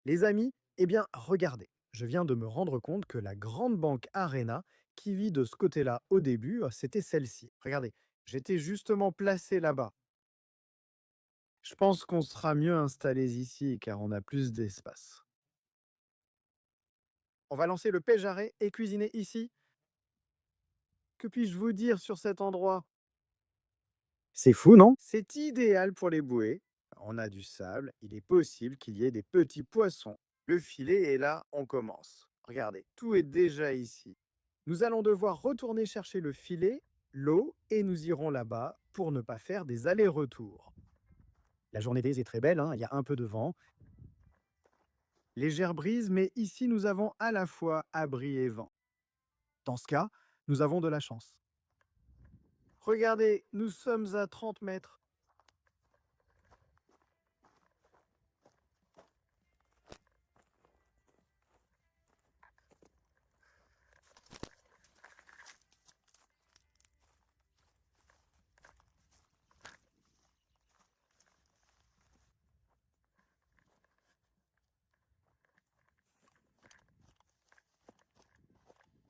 Les amis, eh bien, regardez, je viens de me rendre compte que la grande banque Arena, qui vit de ce côté-là au début, c'était celle-ci. Regardez, j'étais justement placé là-bas. Je pense qu'on sera mieux installés ici car on a plus d'espace. On va lancer le péjarret et cuisiner ici. Que puis-je vous dire sur cet endroit? C'est fou, non? C'est idéal pour les bouées. On a du sable, il est possible qu'il y ait des petits poissons. Le filet est là, on commence. Regardez, tout est déjà ici. Nous allons devoir retourner chercher le filet, l'eau, et nous irons là-bas pour ne pas faire des allers-retours. La journée est très belle, hein, il y a un peu de vent, légère brise, mais ici nous avons à la fois abri et vent. Dans ce cas, nous avons de la chance. Regardez, nous sommes à 30 mètres.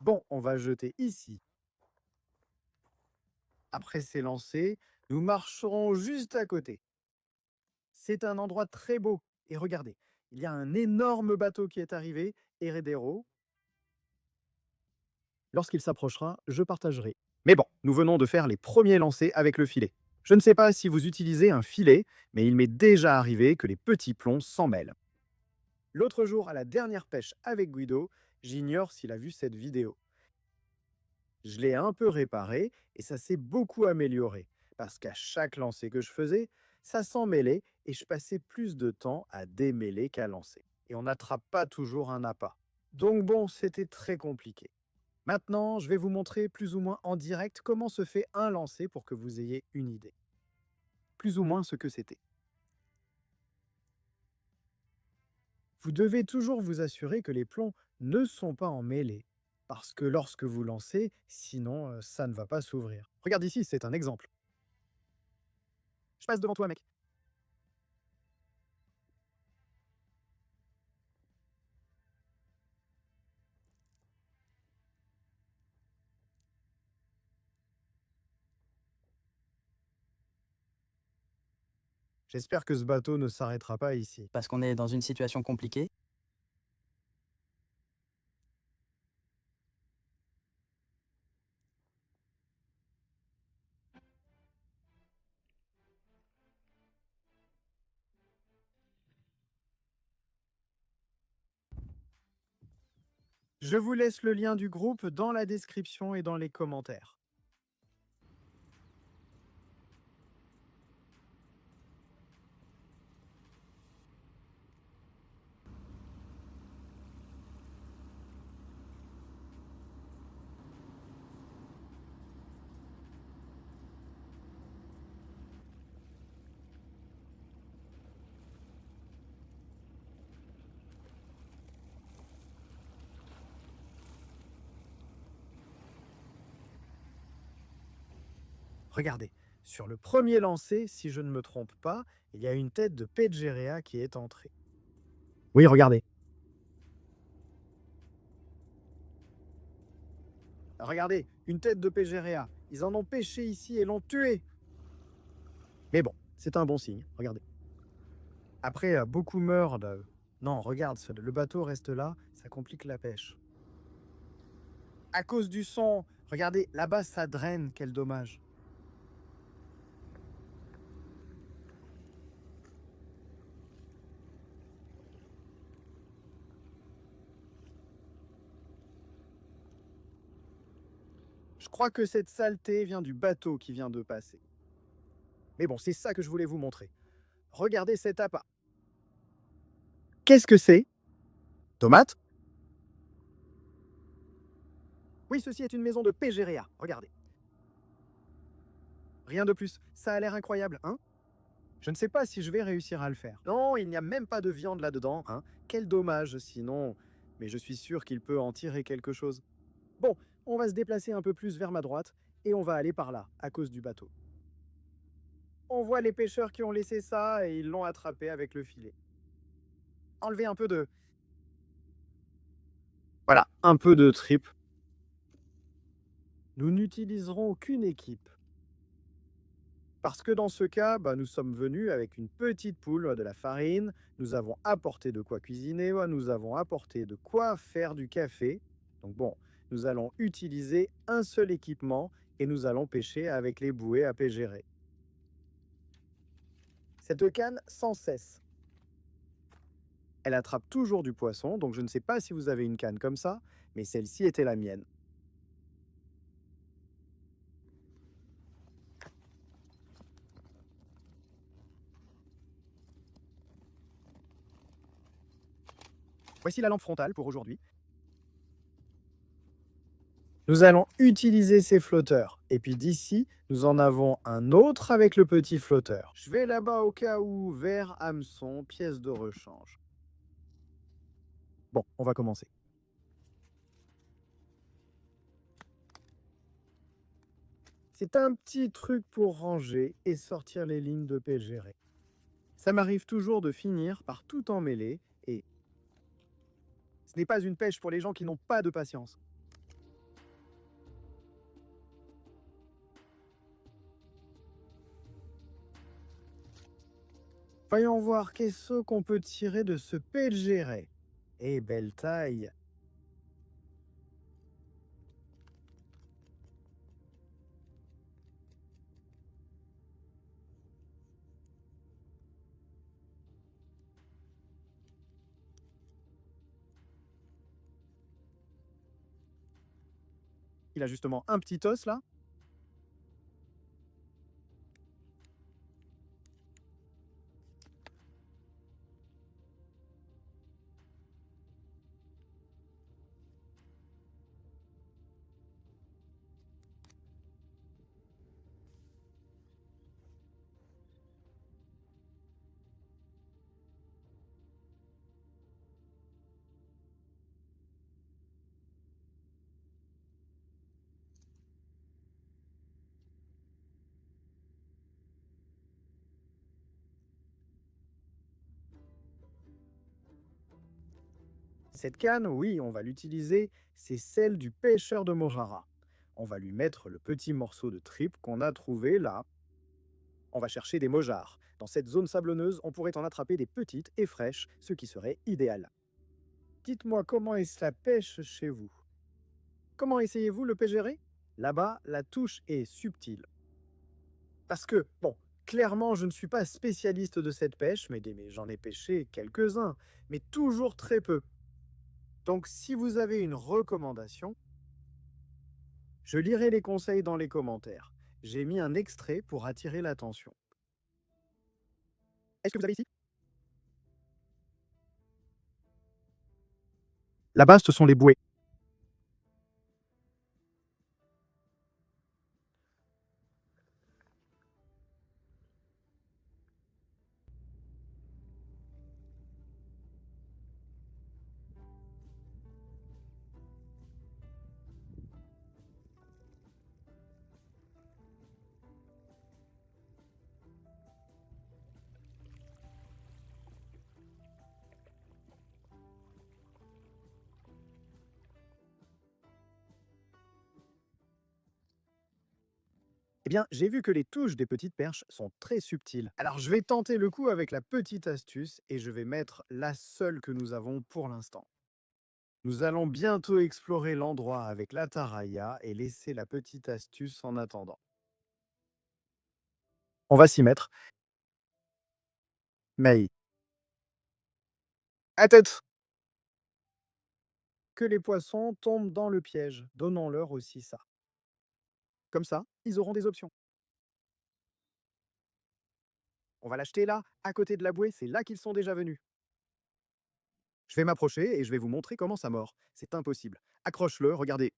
Bon, on va jeter ici. Après ces lancers, nous marcherons juste à côté. C'est un endroit très beau. Et regardez, il y a un énorme bateau qui est arrivé, Heredero. Lorsqu'il s'approchera, je partagerai. Mais bon, nous venons de faire les premiers lancers avec le filet. Je ne sais pas si vous utilisez un filet, mais il m'est déjà arrivé que les petits plombs s'en mêlent. L'autre jour, à la dernière pêche avec Guido, j'ignore s'il a vu cette vidéo. Je l'ai un peu réparé et ça s'est beaucoup amélioré, parce qu'à chaque lancer que je faisais, ça s'en mêlait et je passais plus de temps à démêler qu'à lancer. Et on n'attrape pas toujours un appât. Donc bon, c'était très compliqué. Maintenant, je vais vous montrer plus ou moins en direct comment se fait un lancer pour que vous ayez une idée. Plus ou moins ce que c'était. Vous devez toujours vous assurer que les plombs ne sont pas emmêlés, parce que lorsque vous lancez, sinon ça ne va pas s'ouvrir. Regarde ici, c'est un exemple. Je passe devant toi, mec. J'espère que ce bateau ne s'arrêtera pas ici. parce qu'on est dans une situation compliquée. Je vous laisse le lien du groupe dans la description et dans les commentaires. Regardez, sur le premier lancer, si je ne me trompe pas, il y a une tête de Pegerea qui est entrée. Oui, regardez. Regardez, une tête de Pegerea. Ils en ont pêché ici et l'ont tué. Mais bon, c'est un bon signe, regardez. Après, beaucoup meurent. Non, regarde, le bateau reste là, ça complique la pêche. À cause du son, regardez, là-bas ça draine, quel dommage. Je crois que cette saleté vient du bateau qui vient de passer. Mais bon, c'est ça que je voulais vous montrer. Regardez cet appât. Qu'est-ce que c'est? Tomate? Oui, ceci est une maison de Pégeria. Regardez. Rien de plus. Ça a l'air incroyable, hein? Je ne sais pas si je vais réussir à le faire. Non, il n'y a même pas de viande là-dedans, hein? Quel dommage, sinon. Mais je suis sûr qu'il peut en tirer quelque chose. Bon, on va se déplacer un peu plus vers ma droite et on va aller par là, à cause du bateau. On voit les pêcheurs qui ont laissé ça et ils l'ont attrapé avec le filet. enlever un peu de... Voilà, un peu de trip. Nous n'utiliserons aucune équipe. Parce que dans ce cas, nous sommes venus avec une petite poule, de la farine, nous avons apporté de quoi cuisiner, nous avons apporté de quoi faire du café. Donc bon, nous allons utiliser un seul équipement et nous allons pêcher avec les bouées à pégérer. Cette canne sans cesse. Elle attrape toujours du poisson, donc je ne sais pas si vous avez une canne comme ça, mais celle-ci était la mienne. Voici la lampe frontale pour aujourd'hui. Nous allons utiliser ces flotteurs. Et puis d'ici, nous en avons un autre avec le petit flotteur. Je vais là-bas au cas où, verre, hameçon, pièce de rechange. Bon, on va commencer. C'est un petit truc pour ranger et sortir les lignes de pégéré. Ça m'arrive toujours de finir par tout emmêler et ce n'est pas une pêche pour les gens qui n'ont pas de patience. Voyons voir qu'est-ce qu'on peut tirer de ce pégéré. Eh, belle taille! Il a justement un petit os là. Cette canne, oui, on va l'utiliser, c'est celle du pêcheur de Mojara. On va lui mettre le petit morceau de tripe qu'on a trouvé là. On va chercher des mojars. Dans cette zone sablonneuse, on pourrait en attraper des petites et fraîches, ce qui serait idéal. Dites-moi comment est-ce la pêche chez vous? Comment essayez-vous le pégéré? Là-bas, la touche est subtile. Parce que, bon, clairement, je ne suis pas spécialiste de cette pêche, mais j'en ai pêché quelques-uns, mais toujours très peu. Donc, si vous avez une recommandation, je lirai les conseils dans les commentaires. J'ai mis un extrait pour attirer l'attention. Est-ce que vous avez ici? Là-bas, ce sont les bouées. Eh bien, j'ai vu que les touches des petites perches sont très subtiles. Alors, je vais tenter le coup avec la petite astuce et je vais mettre la seule que nous avons pour l'instant. Nous allons bientôt explorer l'endroit avec la taraya et laisser la petite astuce en attendant. On va s'y mettre. Mais à tête! Que les poissons tombent dans le piège. Donnons-leur aussi ça. Comme ça, ils auront des options. On va l'acheter là, à côté de la bouée, c'est là qu'ils sont déjà venus. Je vais m'approcher et je vais vous montrer comment ça mord. C'est impossible. Accroche-le, regardez.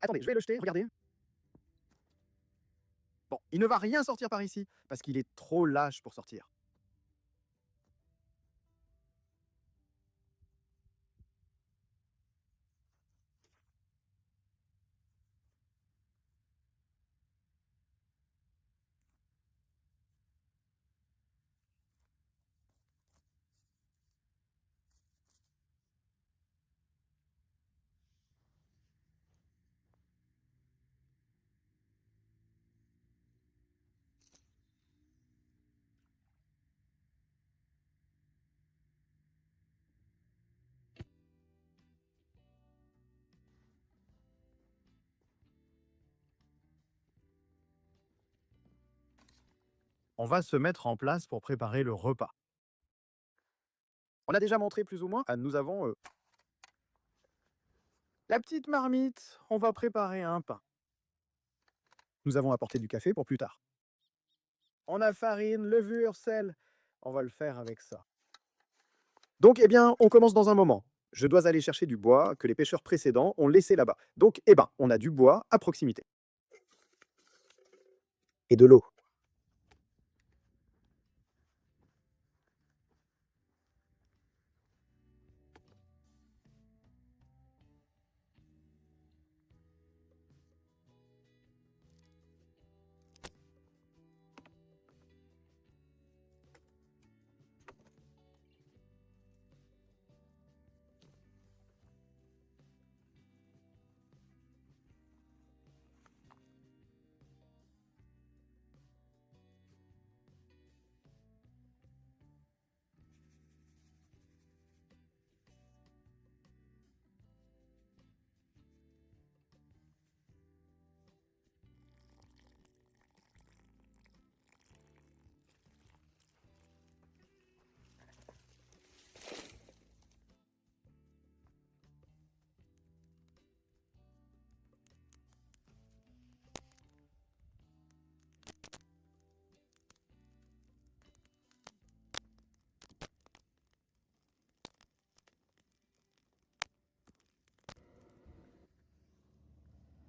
Attendez, je vais le jeter, regardez. Bon, il ne va rien sortir par ici, parce qu'il est trop lâche pour sortir. On va se mettre en place pour préparer le repas. On a déjà montré plus ou moins, nous avons la petite marmite, on va préparer un pain. Nous avons apporté du café pour plus tard. On a farine, levure, sel, on va le faire avec ça. Donc, eh bien, on commence dans un moment. Je dois aller chercher du bois que les pêcheurs précédents ont laissé là-bas. Donc, eh ben, on a du bois à proximité. Et de l'eau.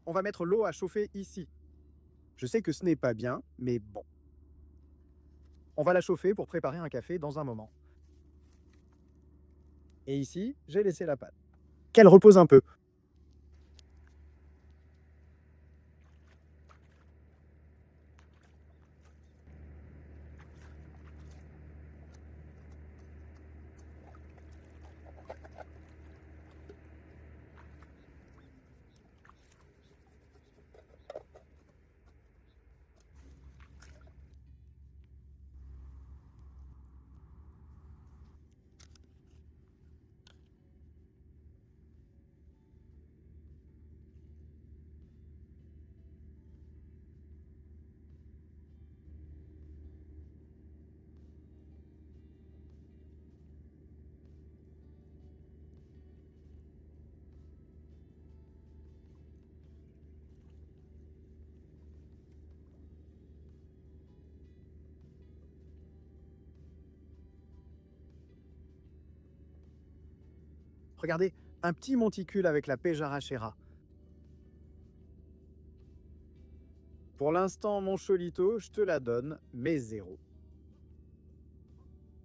On va mettre l'eau à chauffer ici. Je sais que ce n'est pas bien, mais bon. On va la chauffer pour préparer un café dans un moment. Et ici, j'ai laissé la pâte. Qu'elle repose un peu. Regardez, un petit monticule avec la pêche arrachera. Pour l'instant, mon cholito, je te la donne, mais zéro.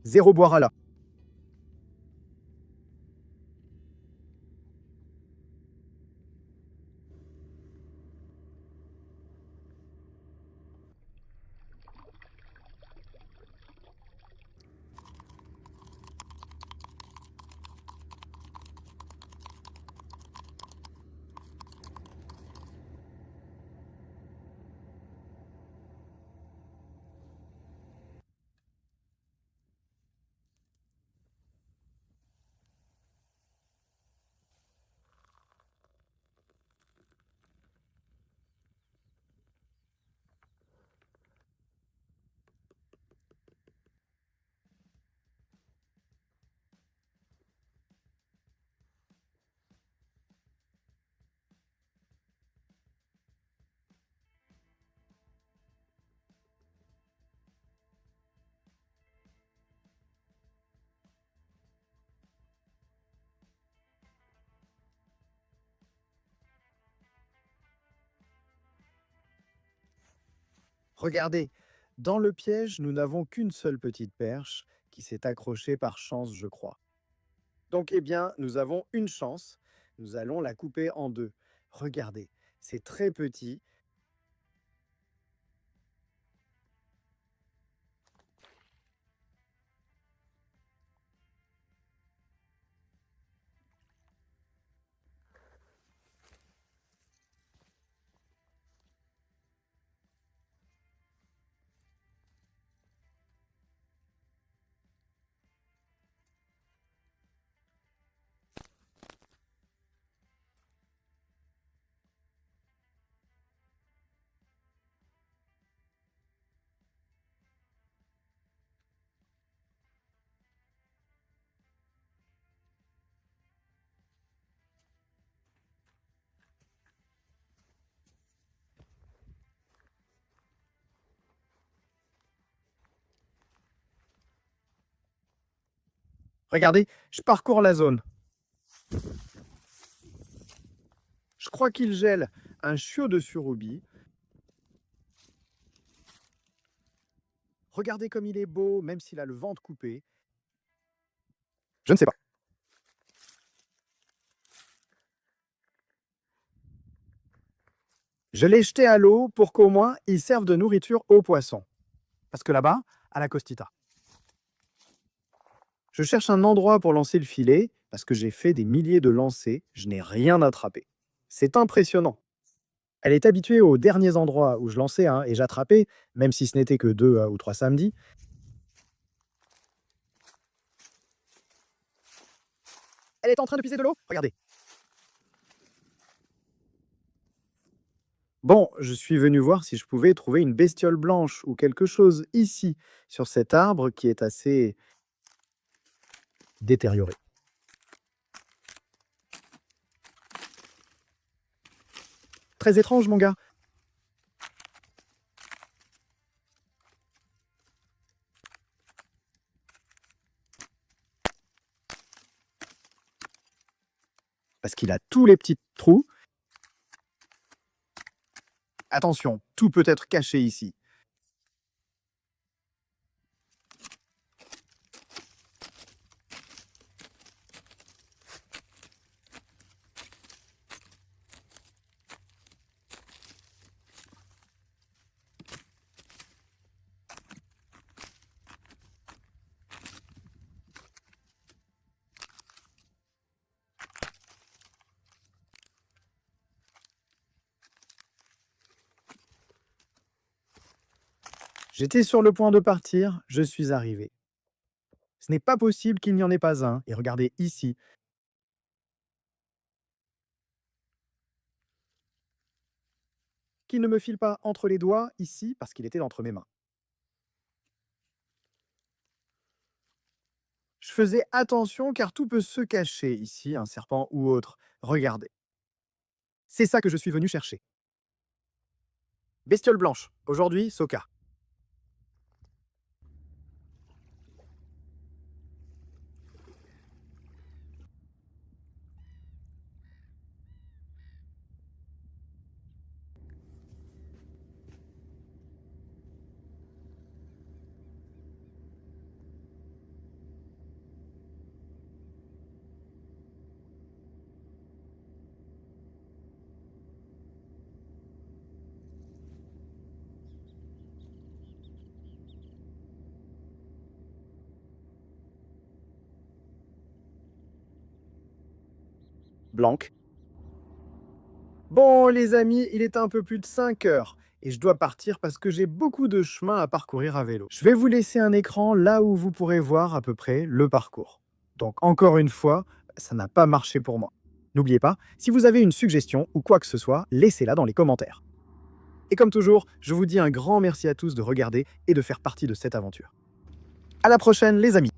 Zéro boire à la. Regardez, dans le piège, nous n'avons qu'une seule petite perche qui s'est accrochée par chance, je crois. Donc, eh bien, nous avons une chance. Nous allons la couper en deux. Regardez, c'est très petit. Regardez, je parcours la zone. Je crois qu'il gèle un chiot de surubie. Regardez comme il est beau, même s'il a le ventre coupé. Je ne sais pas. Je l'ai jeté à l'eau pour qu'au moins il serve de nourriture aux poissons. Parce que là-bas, à la Costita. Je cherche un endroit pour lancer le filet, parce que j'ai fait des milliers de lancers, je n'ai rien attrapé. C'est impressionnant. Elle est habituée aux derniers endroits où je lançais et j'attrapais, même si ce n'était que 2 ou 3 samedis. Elle est en train de puiser de l'eau, regardez. Bon, je suis venu voir si je pouvais trouver une bestiole blanche ou quelque chose ici, sur cet arbre qui est assez détérioré. Très étrange, mon gars. Parce qu'il a tous les petits trous. Attention, tout peut être caché ici. J'étais sur le point de partir, je suis arrivé. Ce n'est pas possible qu'il n'y en ait pas un. Et regardez ici. Qu'il ne me file pas entre les doigts ici, parce qu'il était entre mes mains. Je faisais attention car tout peut se cacher ici, un serpent ou autre. Regardez. C'est ça que je suis venu chercher. Bestiole blanche. Aujourd'hui, Soka. Blanc. Bon, les amis, il est un peu plus de 5 heures et je dois partir parce que j'ai beaucoup de chemin à parcourir à vélo. Je vais vous laisser un écran là où vous pourrez voir à peu près le parcours. Donc, encore une fois, ça n'a pas marché pour moi. N'oubliez pas, si vous avez une suggestion ou quoi que ce soit, laissez-la dans les commentaires. Et comme toujours, je vous dis un grand merci à tous de regarder et de faire partie de cette aventure. À la prochaine, les amis!